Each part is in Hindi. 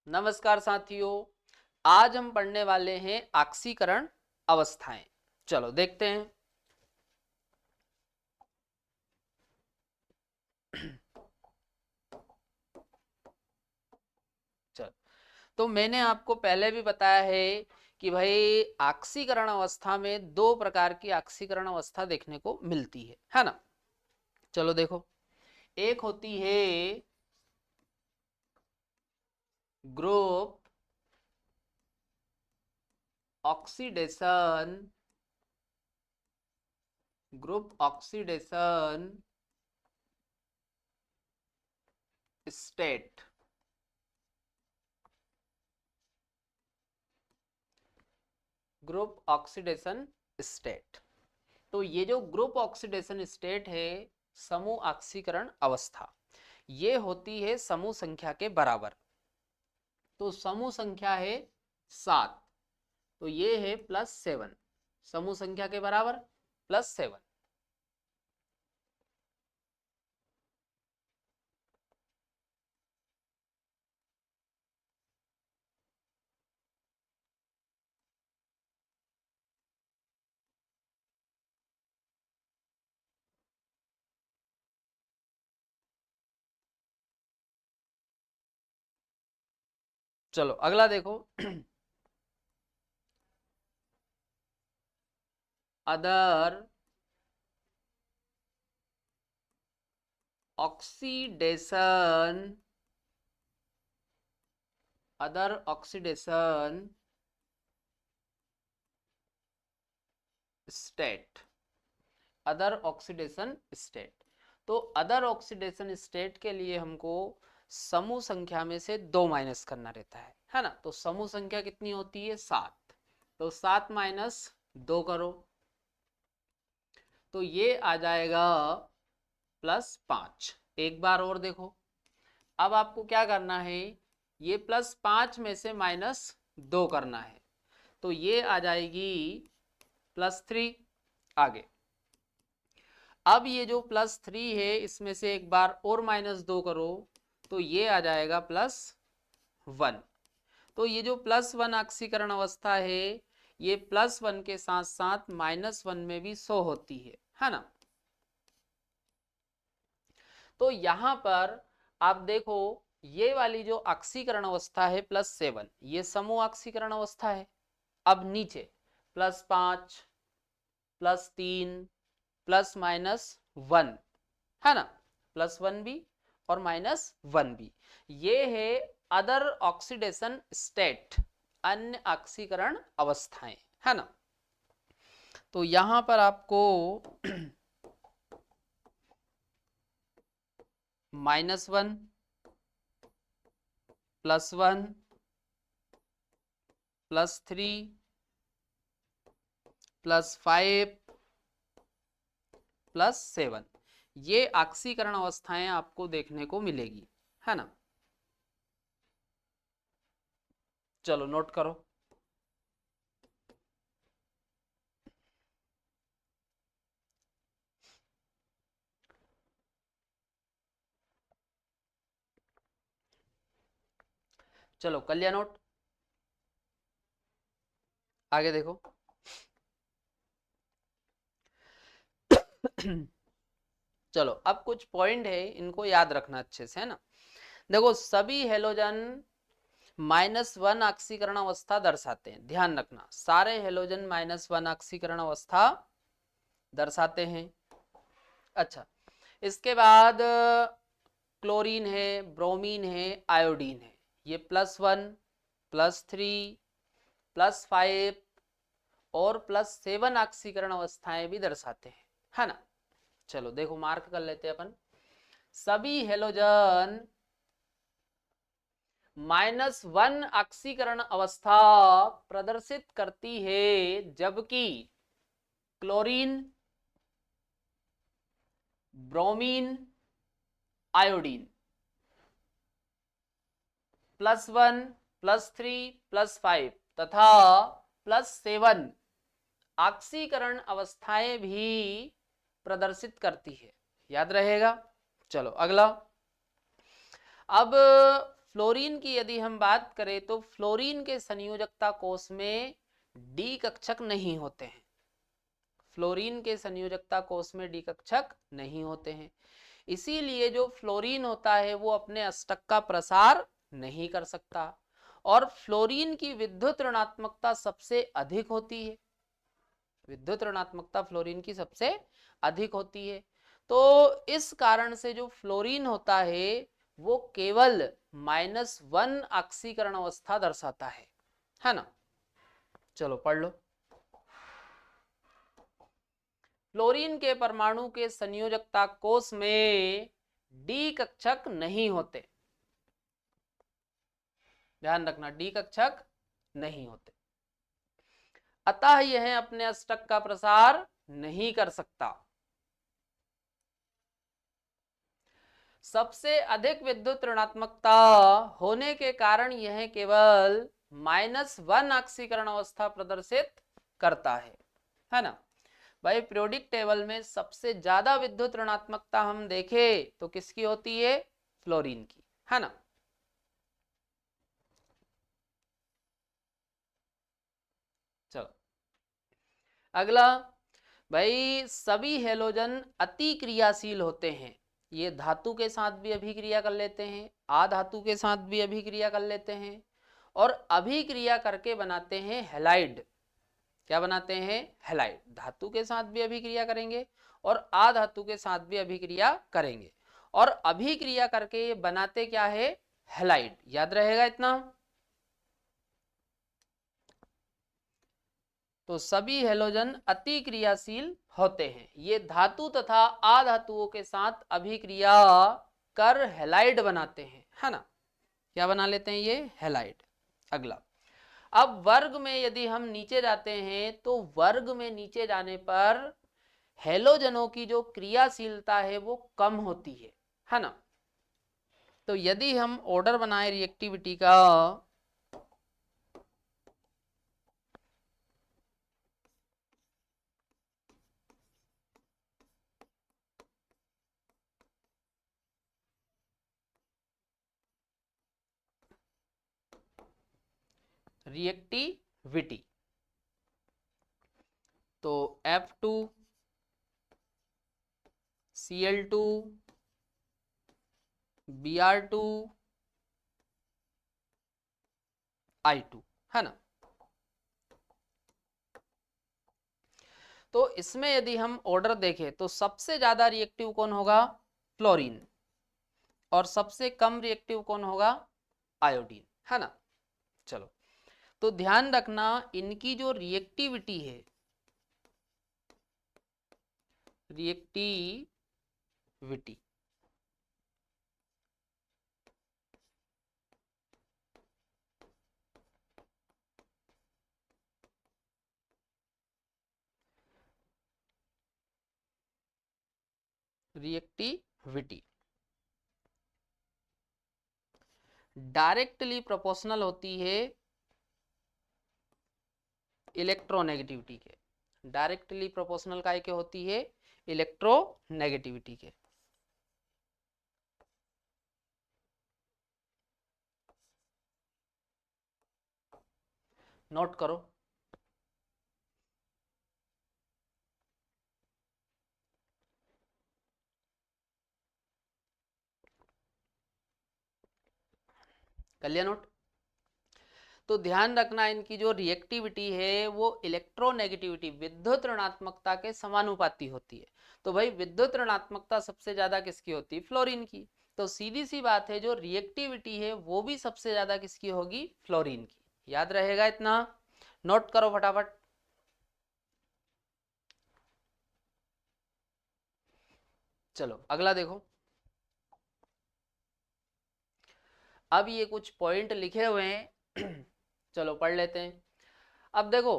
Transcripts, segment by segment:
नमस्कार साथियों, आज हम पढ़ने वाले हैं ऑक्सीकरण अवस्थाएं। चलो देखते हैं। चलो, तो मैंने आपको पहले भी बताया है कि भाई ऑक्सीकरण अवस्था में दो प्रकार की ऑक्सीकरण अवस्था देखने को मिलती है ना। चलो देखो, एक होती है group oxidation, state. Group oxidation state. तो ये जो ग्रुप ऑक्सीडेशन स्टेट है, समूह ऑक्सीकरण अवस्था, ये होती है समूह संख्या के बराबर। तो समूह संख्या है 7, तो ये है +7, समूह संख्या के बराबर +7। चलो अगला देखो। Other oxidation, state, other oxidation state. तो अदर ऑक्सीडेशन स्टेट के लिए हमको समूह संख्या में से 2 माइनस करना रहता है ना। तो समूह संख्या कितनी होती है 7, तो 7 माइनस 2 करो, तो ये आ जाएगा +5। एक बार और देखो, अब आपको क्या करना है, ये +5 में से -2 करना है, तो ये आ जाएगी +3। आगे, अब ये जो +3 है, इसमें से एक बार और -2 करो, तो ये आ जाएगा +1। तो ये जो +1 ऑक्सीकरण अवस्था है, ये +1 के साथ साथ -1 में भी शो होती है ना। तो यहां पर आप देखो, ये वाली जो ऑक्सीकरण अवस्था है +7, ये समूह ऑक्सीकरण अवस्था है। अब नीचे +5, +3, ±1 है ना, +1 भी और -1 भी, ये है अदर ऑक्सीडेशन स्टेट, अन्य ऑक्सीकरण अवस्थाएं, है ना। तो यहां पर आपको -1, +1, +3, +5, +7, ये ऑक्सीकरण अवस्थाएं आपको देखने को मिलेगी, है ना। चलो नोट करो। चलो कर लिया नोट, आगे देखो। चलो अब कुछ पॉइंट है, इनको याद रखना अच्छे से, है ना। देखो, सभी हेलोजन -1 ऑक्सीकरण अवस्था दर्शाते हैं, ध्यान रखना, सारे हेलोजन -1 ऑक्सीकरण अवस्था दर्शाते हैं। अच्छा, इसके बाद क्लोरीन है, ब्रोमीन है, आयोडीन है, ये +1, +3, +5 और +7 ऑक्सीकरण अवस्थाएं भी दर्शाते हैं, है ना। चलो देखो, मार्क कर लेते हैं अपन। सभी हेलोजन -1 ऑक्सीकरण अवस्था प्रदर्शित करती है, जबकि क्लोरीन, ब्रोमीन, आयोडीन +1, +3, +5 तथा +7 ऑक्सीकरण अवस्थाएं भी प्रदर्शित करती है, याद रहेगा। चलो अगला, अब फ्लोरीन की यदि हम बात करें तो फ्लोरीन के संयोजकता कोष में डी कक्षक नहीं होते हैं। फ्लोरीन के संयोजकता कोष में डी कक्षक नहीं होते हैं, इसीलिए जो फ्लोरीन होता है वो अपने अष्टक का प्रसार नहीं कर सकता। और फ्लोरीन की विद्युत ऋणात्मकता सबसे अधिक होती है, विद्युत ऋणात्मकता फ्लोरीन की सबसे अधिक होती है। तो इस कारण से जो फ्लोरीन होता है वो केवल -1 ऑक्सीकरण अवस्था दर्शाता है ना। चलो पढ़ लो। फ्लोरीन के परमाणु के संयोजकता कोष में डी कक्षक नहीं होते, ध्यान रखना डी कक्षक नहीं होते, अतः यह अपने अष्टक का प्रसार नहीं कर सकता। सबसे अधिक विद्युत ऋणात्मकता होने के कारण यह केवल -1 ऑक्सीकरण अवस्था प्रदर्शित करता है ना। भाई पीरियोडिक टेबल में सबसे ज्यादा विद्युत ऋणात्मकता हम देखें तो किसकी होती है, फ्लोरीन की, है ना। चलो अगला, भाई सभी हेलोजन अति क्रियाशील होते हैं, ये धातु के साथ भी अभिक्रिया कर लेते हैं, अधातु के साथ भी अभिक्रिया कर लेते हैं, और अभिक्रिया करके बनाते हैं हैलाइड। क्या बनाते हैं, हैलाइड। धातु के साथ भी अभिक्रिया करेंगे और अधातु के साथ भी अभिक्रिया करेंगे, और अभिक्रिया करके ये बनाते क्या है, हैलाइड। याद रहेगा इतना। तो सभी हेलोजन अति क्रियाशील होते हैं, ये धातु तथा अधातुओं के साथ अभिक्रिया कर हैलाइड बनाते हैं, है ना। क्या बना लेते हैं ये, हैलाइड। अगला, अब वर्ग में यदि हम नीचे जाते हैं तो वर्ग में नीचे जाने पर हेलोजनों की जो क्रियाशीलता है वो कम होती है ना। तो यदि हम ऑर्डर बनाए रिएक्टिविटी का, रिएक्टिविटी, तो F2 Cl2 Br2 I2, है ना। तो इसमें यदि हम ऑर्डर देखें तो सबसे ज्यादा रिएक्टिव कौन होगा, फ्लोरीन, और सबसे कम रिएक्टिव कौन होगा, आयोडीन, है ना। चलो तो ध्यान रखना इनकी जो रिएक्टिविटी है, रिएक्टिविटी, रिएक्टिविटी डायरेक्टली प्रोपोर्शनल होती है इलेक्ट्रोनेगेटिविटी के, डायरेक्टली प्रोपोर्शनल काय के होती है, इलेक्ट्रोनेगेटिविटी के। नोट करो। कर लिया नोट। तो ध्यान रखना इनकी जो रिएक्टिविटी है वो इलेक्ट्रोनेगेटिविटी, विद्युत ऋणात्मकता के समानुपाती होती है। तो भाई विद्युत ऋणात्मकता सबसे ज्यादा किसकी होती है, फ्लोरीन की। तो सीधी सी बात है जो रिएक्टिविटी है वो भी सबसे ज्यादा किसकी होगी, फ्लोरीन की। याद रहेगा इतना, नोट करो फटाफट। चलो अगला देखो, अब ये कुछ पॉइंट लिखे हुए हैं चलो पढ़ लेते हैं। अब देखो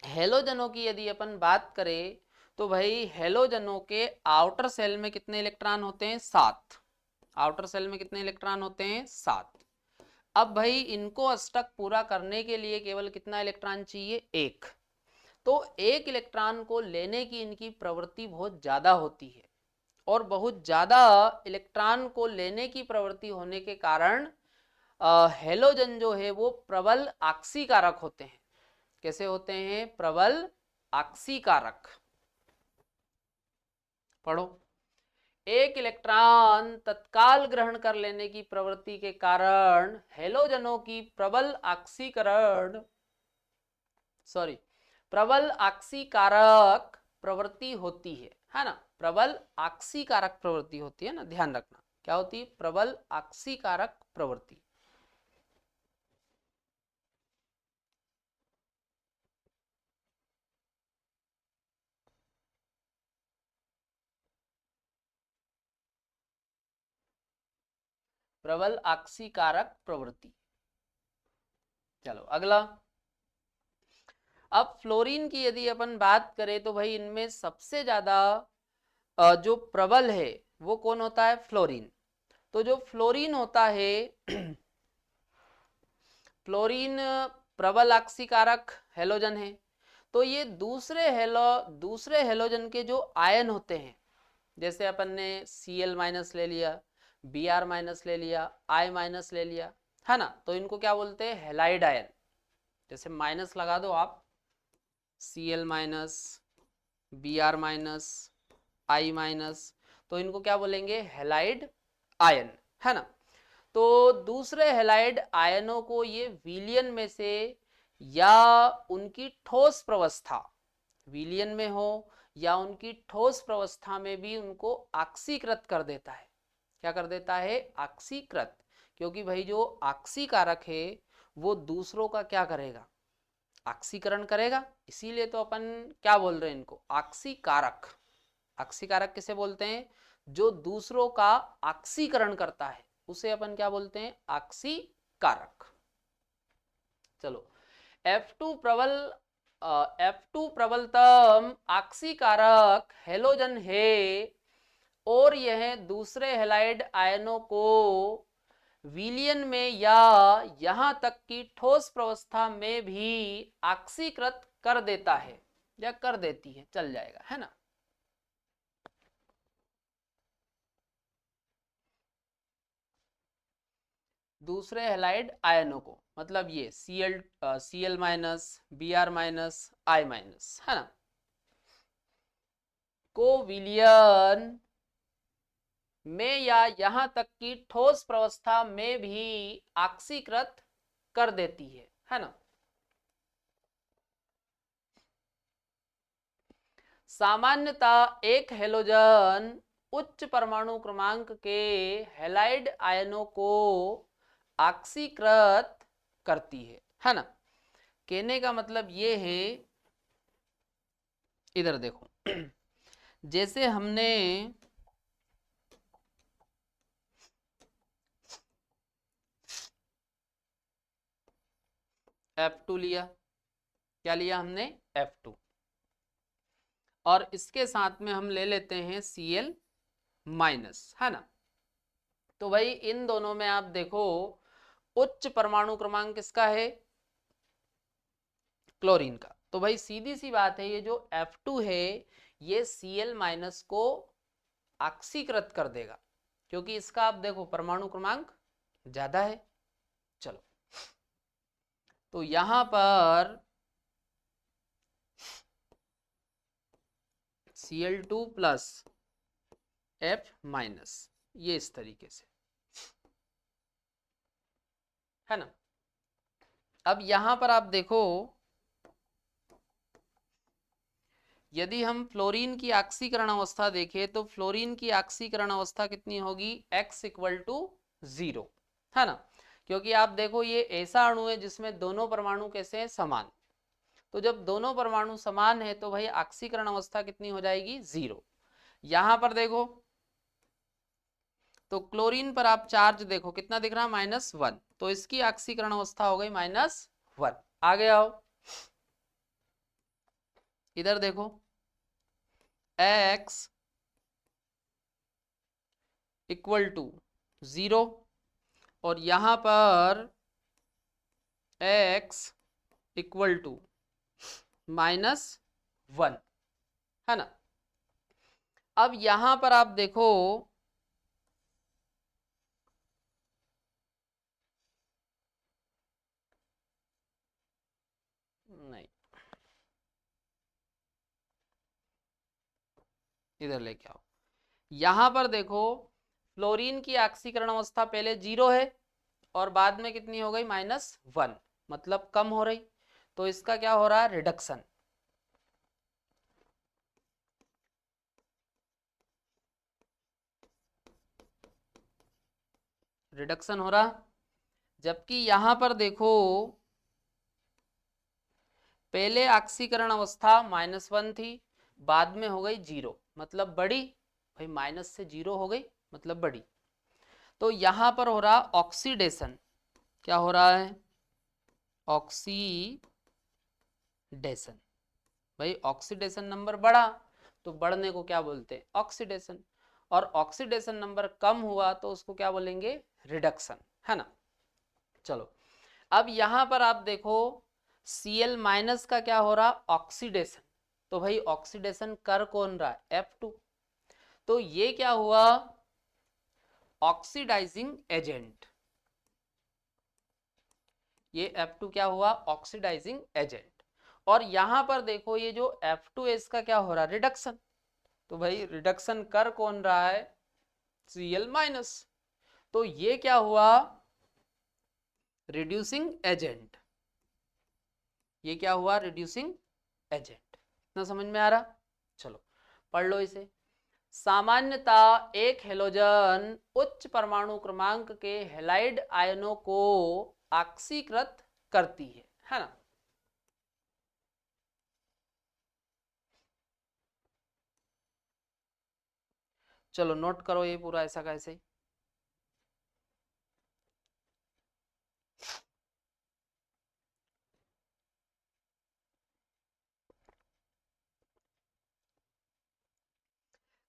हेलोजनों की यदि अपन बात करें तो भाई हेलोजनों के आउटर सेल में कितने इलेक्ट्रॉन होते हैं, 7। आउटर सेल में कितने इलेक्ट्रॉन होते हैं, 7। अब भाई इनको अष्टक पूरा करने के लिए केवल कितना इलेक्ट्रॉन चाहिए, 1। तो 1 इलेक्ट्रॉन को लेने की इनकी प्रवृत्ति बहुत ज्यादा होती है, और बहुत ज़्यादा इलेक्ट्रॉन को लेने की प्रवृत्ति होने के कारण हेलोजन जो है वो प्रबल आक्सीकारक होते हैं। कैसे होते हैं? प्रबल आक्सीकारक। पढ़ो। एक इलेक्ट्रॉन तत्काल ग्रहण कर लेने की प्रवृत्ति के कारण हेलोजनों की प्रबल आक्सीकारक प्रवृत्ति होती है ना? प्रबल आक्सीकारक प्रवृत्ति होती है ना, ध्यान रखना। क्या होती है? प्रबल आक्सीकारक प्रवृत्ति। प्रबल आक्सीकारक प्रवृत्ति। चलो अगला। अब फ्लोरीन की यदि अपन बात करें तो भाई इनमें सबसे ज्यादा जो प्रबल है वो कौन होता है? फ्लोरीन। तो जो फ्लोरीन होता है फ्लोरीन प्रबल आक्सीकारक हेलोजन है। तो ये दूसरे हेलोजन के जो आयन होते हैं, जैसे अपन ने Cl माइनस ले लिया, Br माइनस ले लिया, I माइनस ले लिया, है ना? तो इनको क्या बोलते हैं? Halide ion. जैसे माइनस लगा दो आप, Cl minus, Br minus, I minus, तो इनको क्या बोलेंगे? हेलाइड आयन, है ना? तो दूसरे हेलाइड आयनों को ये विलियन में से या उनकी ठोस प्रवस्था, विलियन में हो या उनकी ठोस प्रवस्था में भी उनको ऑक्सीकृत कर देता है। क्या कर देता है? ऑक्सीकृत। क्योंकि भाई जो ऑक्सीकारक है वो दूसरों का क्या करेगा? ऑक्सीकरण करेगा। इसीलिए तो अपन क्या बोल रहे हैं इनको? ऑक्सीकारक। ऑक्सीकारक किसे बोलते हैं? जो दूसरों का ऑक्सीकरण करता है उसे अपन क्या बोलते हैं? ऑक्सीकारक। चलो, F2 प्रबलतम ऑक्सीकारक हेलोजन है और यह दूसरे हेलाइड आयनों को विलियन में या यहां तक कि ठोस प्रवस्था में भी ऑक्सीकृत कर देता है या कर देती है, चल जाएगा, है ना? दूसरे हेलाइड आयनों को, मतलब ये Cl minus, Br minus, I minus, है ना? को विलियन में या यहां तक कि ठोस प्रवस्था में भी ऑक्सीकृत कर देती है ना? सामान्यतः एक हेलोजन उच्च परमाणु क्रमांक के हेलाइड आयनों को ऑक्सीकृत करती है ना? कहने का मतलब ये है, इधर देखो, जैसे हमने F2 लिया, क्या लिया हमने? F2, और इसके साथ में हम ले लेते हैं Cl माइनस, है ना? तो भाई इन दोनों में आप देखो उच्च परमाणु क्रमांक किसका है? क्लोरीन का। तो भाई सीधी सी बात है, ये जो F2 है ये Cl माइनस को ऑक्सीकृत कर देगा, क्योंकि इसका आप देखो परमाणु क्रमांक ज्यादा है। चलो, तो यहां पर Cl2 प्लस F माइनस, ये इस तरीके से, है ना? अब यहां पर आप देखो, यदि हम फ्लोरीन की ऑक्सीकरण अवस्था देखें तो फ्लोरीन की ऑक्सीकरण अवस्था कितनी होगी? X इक्वल टू 0, है ना? क्योंकि आप देखो ये ऐसा अणु है जिसमें दोनों परमाणु कैसे हैं? समान। तो जब दोनों परमाणु समान है तो भाई ऑक्सीकरण अवस्था कितनी हो जाएगी? 0। यहां पर देखो तो क्लोरीन पर आप चार्ज देखो कितना दिख रहा है? -1, तो इसकी ऑक्सीकरण अवस्था हो गई -1। आगे आओ, इधर देखो, X इक्वल टू 0 और यहां पर x इक्वल टू -1, है ना? अब यहां पर आप देखो नहीं, इधर लेके आओ। यहां पर देखो फ्लोरीन की ऑक्सीकरण अवस्था पहले 0 है और बाद में कितनी हो गई -1, मतलब कम हो रही। तो इसका क्या हो रहा है, रिडक्शन। रिडक्शन हो रहा। जबकि यहां पर देखो पहले ऑक्सीकरण अवस्था -1 थी, बाद में हो गई 0, मतलब बड़ी। भाई माइनस से 0 हो गई मतलब बड़ी। तो यहां पर हो रहा ऑक्सीडेशन। क्या हो रहा है, ऑक्सीडेशन। भाई ऑक्सीडेशन नंबर बढ़ा तो बढ़ने को क्या बोलते हैं, ऑक्सीडेशन। और ऑक्सीडेशन नंबर कम हुआ तो उसको क्या बोलेंगे, रिडक्शन, है ना। चलो अब यहां पर आप देखो Cl- का क्या हो रहा, ऑक्सीडेशन। तो भाई ऑक्सीडेशन कर कौन रहा है, F2। तो ये क्या हुआ, ऑक्सीडाइजिंग एजेंट। ये F2 क्या हुआ, ऑक्सीडाइजिंग एजेंट। और यहां पर देखो ये जो F2 है इसका क्या हो रहा, रिडक्शन। तो भाई रिडक्शन कर कौन रहा है, Cl-। तो ये क्या हुआ, रिड्यूसिंग एजेंट। ये क्या हुआ, रिड्यूसिंग एजेंट। इतना समझ में आ रहा। चलो पढ़ लो इसे। सामान्यता एक हेलोजन उच्च परमाणु क्रमांक के हेलाइड आयनों को ऑक्सीकृत करती है ना। चलो नोट करो ये पूरा ऐसा कैसे।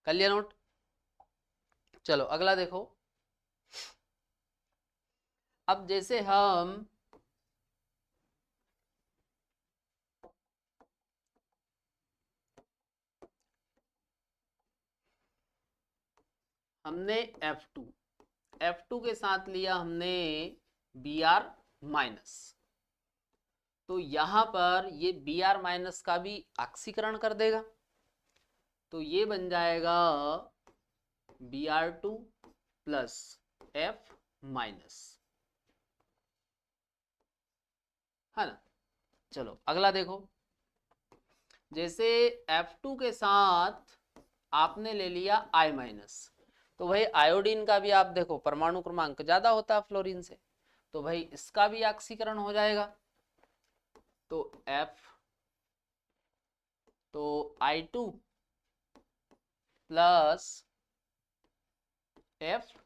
कर लिया नोट। चलो अगला देखो। अब जैसे हमने F2 के साथ लिया हमने Br-। तो यहां पर ये Br- का भी ऑक्सीकरण कर देगा। तो ये बन जाएगा Br2 प्लस F-, है ना। चलो अगला देखो। जैसे F2 के साथ आपने ले लिया I-। तो भाई आयोडीन का भी आप देखो परमाणु क्रमांक ज्यादा होता है फ्लोरीन से, तो भाई इसका भी ऑक्सीकरण हो जाएगा। तो F, तो I2 प्लस F-।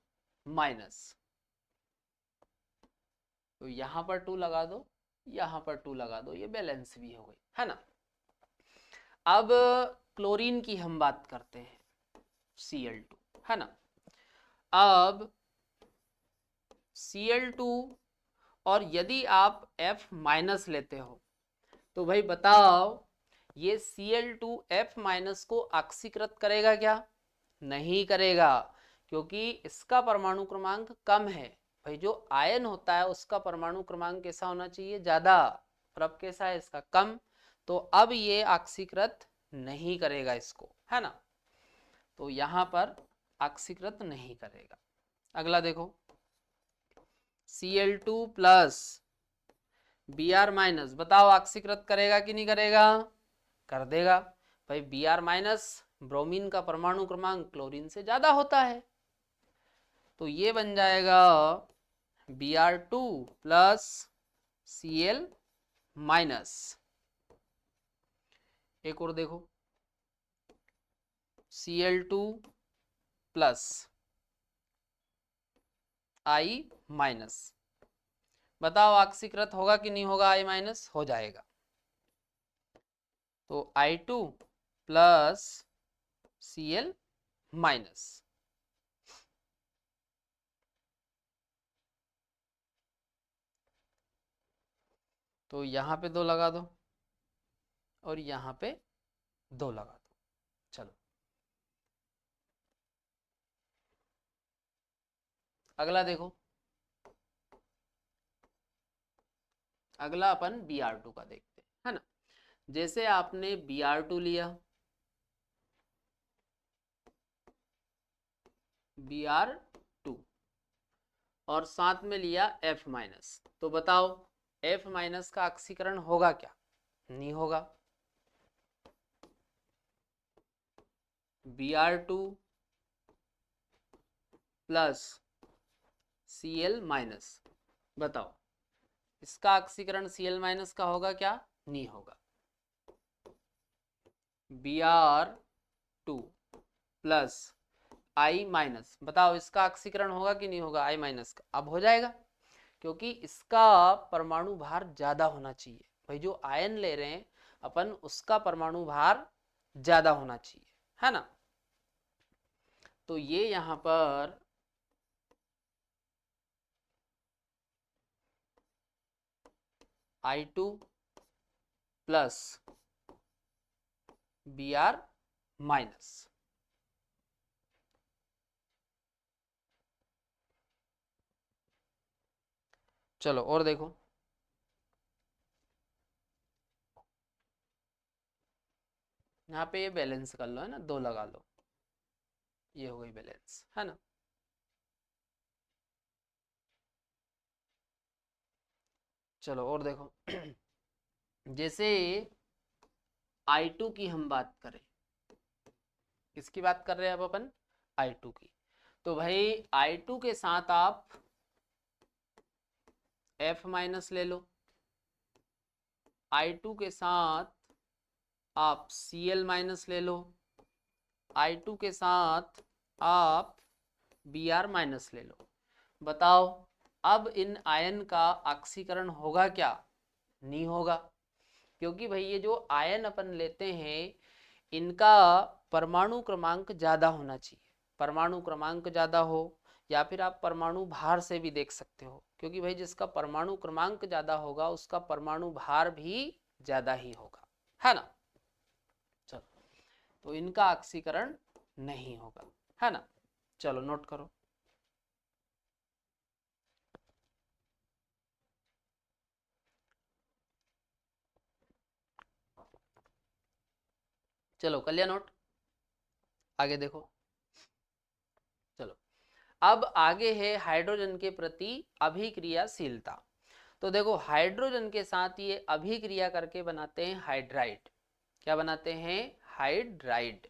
तो यहां पर 2 लगा दो, यहां पर 2 लगा दो, ये बैलेंस भी हो गई, है ना। अब क्लोरीन की हम बात करते हैं, Cl2, है ना। अब Cl2 और यदि आप F- लेते हो तो भाई बताओ ये Cl2 F- को ऑक्सीकृत करेगा क्या, नहीं करेगा, क्योंकि इसका परमाणु क्रमांक कम है। भाई जो आयन होता है उसका परमाणु क्रमांक कैसा होना चाहिए, ज्यादा। और अब कैसा है इसका, कम। तो अब ये ऑक्सीकृत नहीं करेगा इसको, है ना। तो यहां पर ऑक्सीकृत नहीं करेगा। अगला देखो, Cl2 प्लस Br-, बताओ ऑक्सीकृत करेगा कि नहीं करेगा, कर देगा। भाई Br-, ब्रोमीन का परमाणु क्रमांक क्लोरीन से ज्यादा होता है। तो ये बन जाएगा Br2 प्लस Cl-। एक और देखो, Cl2 प्लस I-। बताओ ऑक्सीकृत होगा कि नहीं होगा, I-, हो जाएगा। तो I2 प्लस Cl-। तो यहां पे 2 लगा दो और यहां पे 2 लगा दो। चलो अगला देखो, अगला अपन Br2 का देखते हैं, है ना। जैसे आपने Br2 लिया, Br2 और साथ में लिया F माइनस, तो बताओ F माइनस का ऑक्सीकरण होगा क्या? नहीं होगा। Br2 प्लस Cl माइनस, बताओ इसका ऑक्सीकरण Cl माइनस का होगा क्या? नहीं होगा। Br2 प्लस I माइनस, बताओ इसका ऑक्सीकरण होगा कि नहीं होगा? I माइनस का। अब हो जाएगा, क्योंकि इसका परमाणु भार ज्यादा होना चाहिए। भाई जो आयन ले रहे हैं अपन, उसका परमाणु भार ज्यादा होना चाहिए, है ना। तो ये यहां पर I2 प्लस Br माइनस, चलो और देखो, यहाँ पे ये बैलेंस कर लो, है ना, 2 लगा लो, ये हो गई बैलेंस, है ना। चलो और देखो जैसे I2 की हम बात करें, किसकी बात कर रहे हैं अब अपन? I2 की। तो भाई I2 के साथ आप F माइनस ले लो, I2 के साथ आप Cl माइनस ले लो, I2 के साथ आप Br माइनस ले लो। बताओ अब इन आयन का ऑक्सीकरण होगा क्या? नहीं होगा, क्योंकि भाई ये जो आयन अपन लेते हैं इनका परमाणु क्रमांक ज्यादा होना चाहिए। परमाणु क्रमांक ज्यादा हो, या फिर आप परमाणु भार से भी देख सकते हो, क्योंकि भाई जिसका परमाणु क्रमांक ज्यादा होगा उसका परमाणु भार भी ज्यादा ही होगा, है ना। चलो, तो इनका ऑक्सीकरण नहीं होगा, है ना। चलो नोट करो। चलो कर लिया नोट, आगे देखो। चलो अब आगे है हाइड्रोजन के प्रति अभिक्रियाशीलता। तो देखो हाइड्रोजन के साथ ये अभिक्रिया करके बनाते हैं हाइड्राइड। क्या बनाते हैं? हाइड्राइड।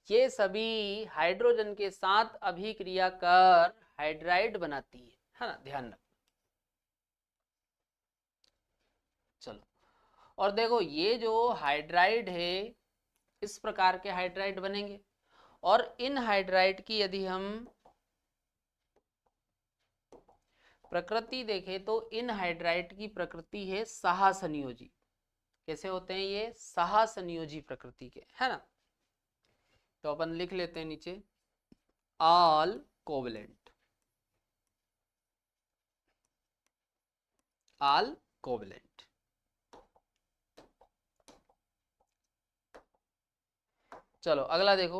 ये सभी हाइड्रोजन के साथ अभिक्रिया कर हाइड्राइड बनाती है ना, ध्यान रखना। चलो और देखो ये जो हाइड्राइड है, इस प्रकार के हाइड्राइड बनेंगे, और इन हाइड्राइड की यदि हम प्रकृति देखें तो इन हाइड्राइड की प्रकृति है सहसंयोजी। कैसे होते हैं ये? सहसंयोजी प्रकृति के, है ना। तो अपन लिख लेते हैं नीचे ऑल कोवलेंट, ऑल कोवलेंट। चलो अगला देखो,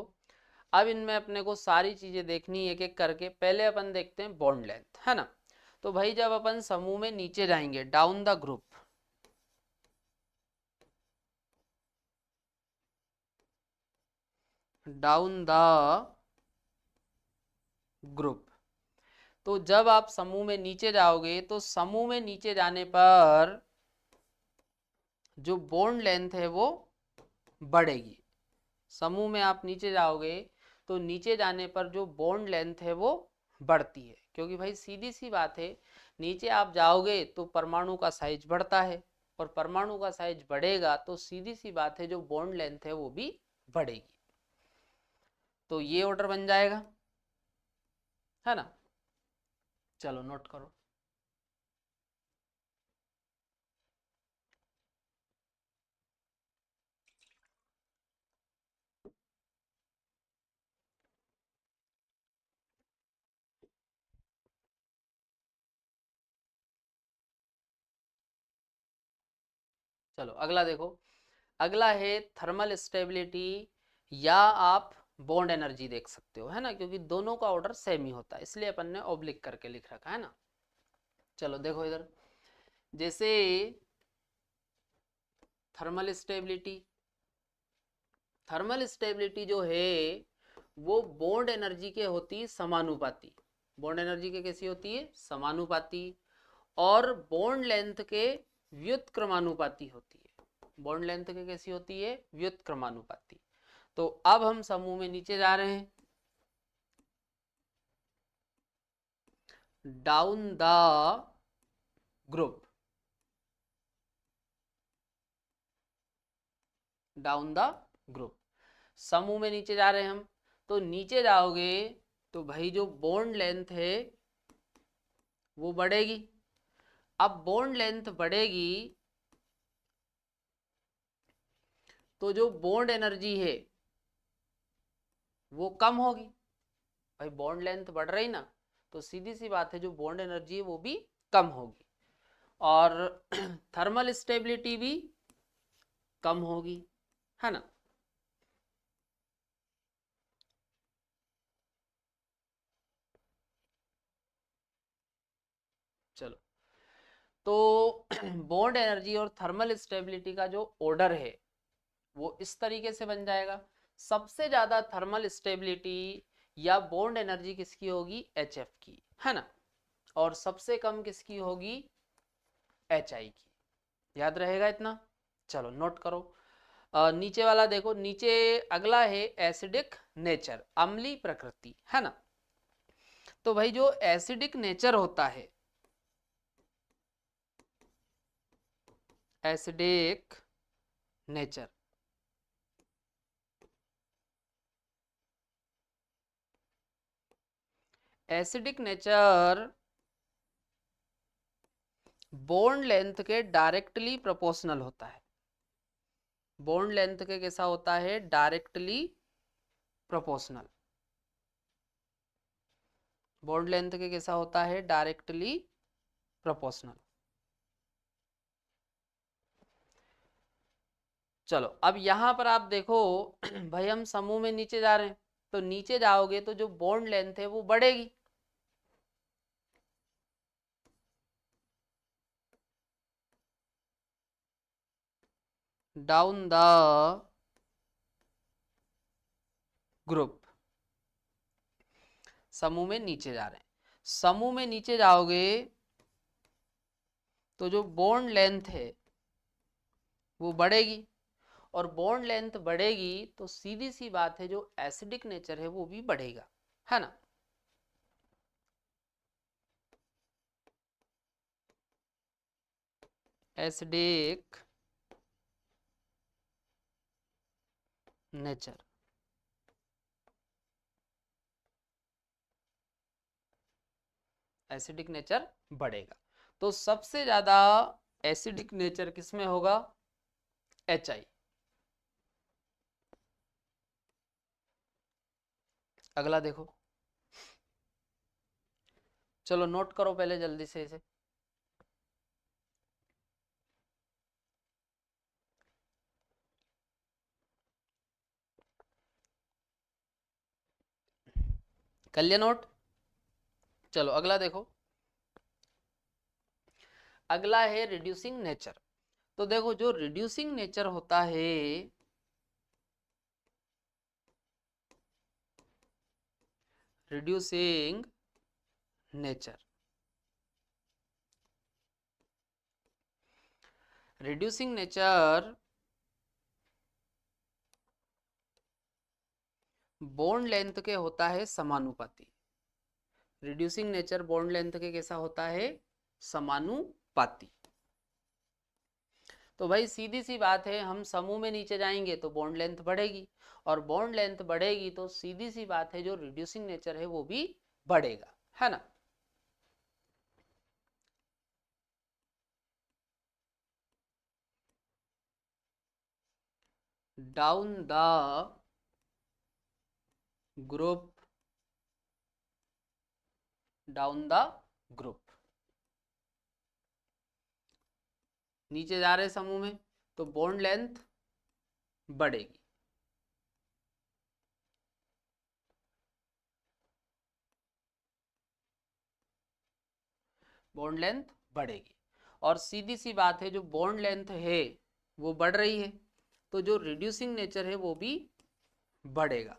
अब इनमें अपने को सारी चीजें देखनी है एक एक करके। पहले अपन देखते हैं बॉन्ड लेंथ, है ना। तो भाई जब अपन समूह में नीचे जाएंगे, down the group, down the group, तो जब आप समूह में नीचे जाओगे तो समूह में नीचे जाने पर जो बॉन्ड लेंथ है वो बढ़ेगी। समूह में आप नीचे जाओगे तो नीचे जाने पर जो बॉन्ड लेंथ है वो बढ़ती है, क्योंकि भाई सीधी सी बात है, नीचे आप जाओगे तो परमाणु का साइज बढ़ता है, और परमाणु का साइज बढ़ेगा तो सीधी सी बात है जो बॉन्ड लेंथ है वो भी बढ़ेगी। तो ये ऑर्डर बन जाएगा, है ना। चलो नोट करो। चलो अगला देखो, अगला है थर्मल स्टेबिलिटी या आप बॉन्ड एनर्जी देख सकते हो, है ना, क्योंकि दोनों का ऑर्डर सेम ही होता है, इसलिए अपन ने ऑब्लिक करके लिख रखा है ना। चलो देखो इधर, जैसे थर्मल स्टेबिलिटी, थर्मल स्टेबिलिटी जो है वो बॉन्ड एनर्जी के होती है समानुपाती, बॉन्ड एनर्जी के कैसी होती है, समानुपाती, और बॉन्ड लेंथ के व्युत्क्रमानुपाती होती है, बॉन्ड लेंथ के कैसी होती है, व्युत्क्रमानुपाती। तो अब हम समूह में नीचे जा रहे हैं, down the group, down the group, समूह में नीचे जा रहे हैं हम, तो नीचे जाओगे तो भाई जो बॉन्ड लेंथ है वो बढ़ेगी। अब बॉन्ड लेंथ बढ़ेगी तो जो बॉन्ड एनर्जी है वो कम होगी, भाई बॉन्ड लेंथ बढ़ रही ना, तो सीधी सी बात है जो बॉन्ड एनर्जी है वो भी कम होगी, और थर्मल स्टेबिलिटी भी कम होगी, है ना। चलो, तो बॉन्ड एनर्जी और थर्मल स्टेबिलिटी का जो ऑर्डर है वो इस तरीके से बन जाएगा, सबसे ज्यादा थर्मल स्टेबिलिटी या बॉन्ड एनर्जी किसकी होगी, एच एफ की, है ना, और सबसे कम किसकी होगी, एच आई की, याद रहेगा इतना। चलो नोट करो। नीचे वाला देखो, नीचे अगला है एसिडिक नेचर, अम्लीय प्रकृति, है ना। तो भाई जो एसिडिक नेचर होता है, acidic nature, acidic nature bond length के डायरेक्टली प्रोपोर्शनल होता है, बॉन्ड लेंथ के कैसा होता है, डायरेक्टली प्रोपोर्शनल, बॉन्ड लेंथ के कैसा होता है, डायरेक्टली प्रोपोर्शनल। चलो अब यहां पर आप देखो भाई हम समूह में नीचे जा रहे हैं, तो नीचे जाओगे तो जो बॉन्ड लेंथ है वो बढ़ेगी, डाउन द ग्रुप, समूह में नीचे जा रहे हैं, समूह में नीचे जाओगे तो जो बॉन्ड लेंथ है वो बढ़ेगी, और बॉन्ड लेंथ बढ़ेगी तो सीधी सी बात है जो एसिडिक नेचर है वो भी बढ़ेगा, है ना। एसिडिक नेचर, एसिडिक नेचर बढ़ेगा, तो सबसे ज्यादा एसिडिक नेचर किसमें होगा, एच आई। अगला देखो, चलो नोट करो पहले जल्दी से इसे, कर लिया नोट। चलो अगला देखो, अगला है रिड्यूसिंग नेचर। तो देखो जो रिड्यूसिंग नेचर होता है, reducing nature, reducing nature bond length के होता है समानुपाती, रिड्यूसिंग नेचर बॉन्ड लेंथ के कैसा होता है, समानुपाती। तो भाई सीधी सी बात है हम समूह में नीचे जाएंगे तो बॉन्ड लेंथ बढ़ेगी, और बॉन्ड लेंथ बढ़ेगी तो सीधी सी बात है जो रिड्यूसिंग नेचर है वो भी बढ़ेगा, है ना। Down the group, down the group, नीचे जा रहे समूह में तो बॉन्ड लेंथ बढ़ेगी, बॉन्ड लेंथ बढ़ेगी। और सीधी सी बात है, जो बॉन्ड लेंथ है वो बढ़ रही है, तो जो रिड्यूसिंग नेचर है वो भी बढ़ेगा।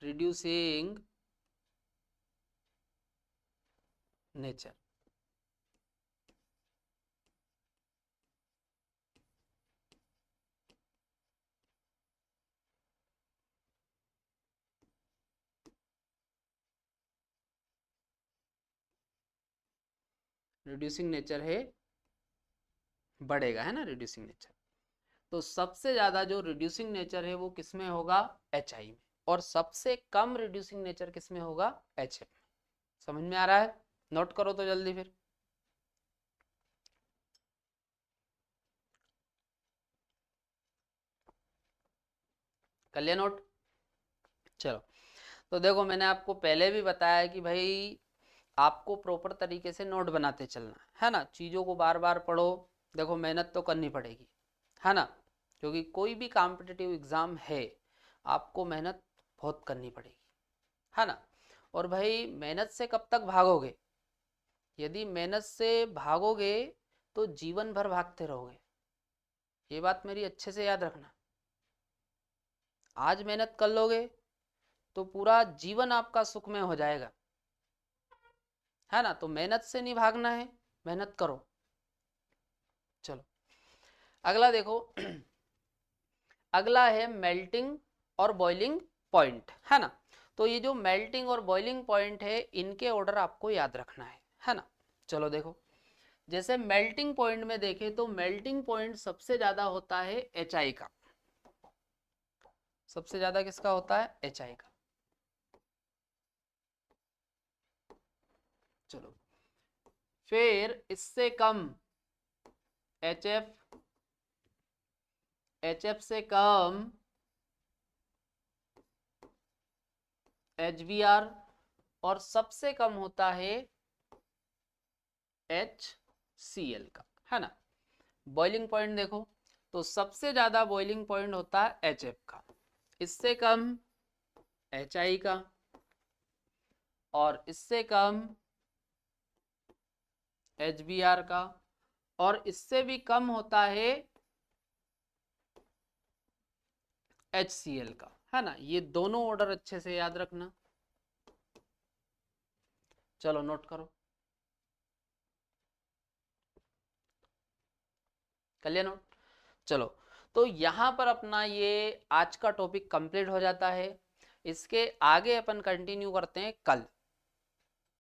रिड्यूसिंग नेचर, रिड्यूसिंग नेचर है बढ़ेगा, है ना रिड्यूसिंग नेचर। तो सबसे ज्यादा जो रिड्यूसिंग नेचर है वो किसमें होगा, HI में, और सबसे कम रिड्यूसिंग नेचर किसमें होगा, HF में। समझ में आ रहा है, नोट करो तो जल्दी फिर। कर लिया नोट। चलो, तो देखो मैंने आपको पहले भी बताया कि भाई आपको प्रॉपर तरीके से नोट बनाते चलना है ना, चीज़ों को बार बार पढ़ो। देखो मेहनत तो करनी पड़ेगी, है ना, क्योंकि कोई भी कॉम्पिटिटिव एग्ज़ाम है आपको मेहनत बहुत करनी पड़ेगी, है ना। और भाई मेहनत से कब तक भागोगे, यदि मेहनत से भागोगे तो जीवन भर भागते रहोगे, ये बात मेरी अच्छे से याद रखना। आज मेहनत कर लोगे तो पूरा जीवन आपका सुखमय हो जाएगा, है ना। तो मेहनत से नहीं भागना है, मेहनत करो। चलो अगला देखो अगला है मेल्टिंग और बॉइलिंग पॉइंट, है ना। तो ये जो मेल्टिंग और बॉइलिंग पॉइंट है इनके ऑर्डर आपको याद रखना है ना। चलो देखो, जैसे मेल्टिंग पॉइंट में देखें तो मेल्टिंग पॉइंट सबसे ज्यादा होता है HI का, सबसे ज्यादा किसका होता है, HI का। चलो फिर इससे कम HF, HF से कम HBr, और सबसे कम होता है HCl का, है ना। बॉइलिंग पॉइंट देखो तो सबसे ज्यादा बॉइलिंग पॉइंट होता है HF का, इससे कम HI का, और इससे कम HBr का, और इससे भी कम होता है HCl का, है ना। ये दोनों ऑर्डर अच्छे से याद रखना। चलो नोट करो, कर लिया नोट। चलो, तो यहाँ पर अपना ये आज का टॉपिक कंप्लीट हो जाता है। इसके आगे अपन कंटिन्यू करते हैं कल।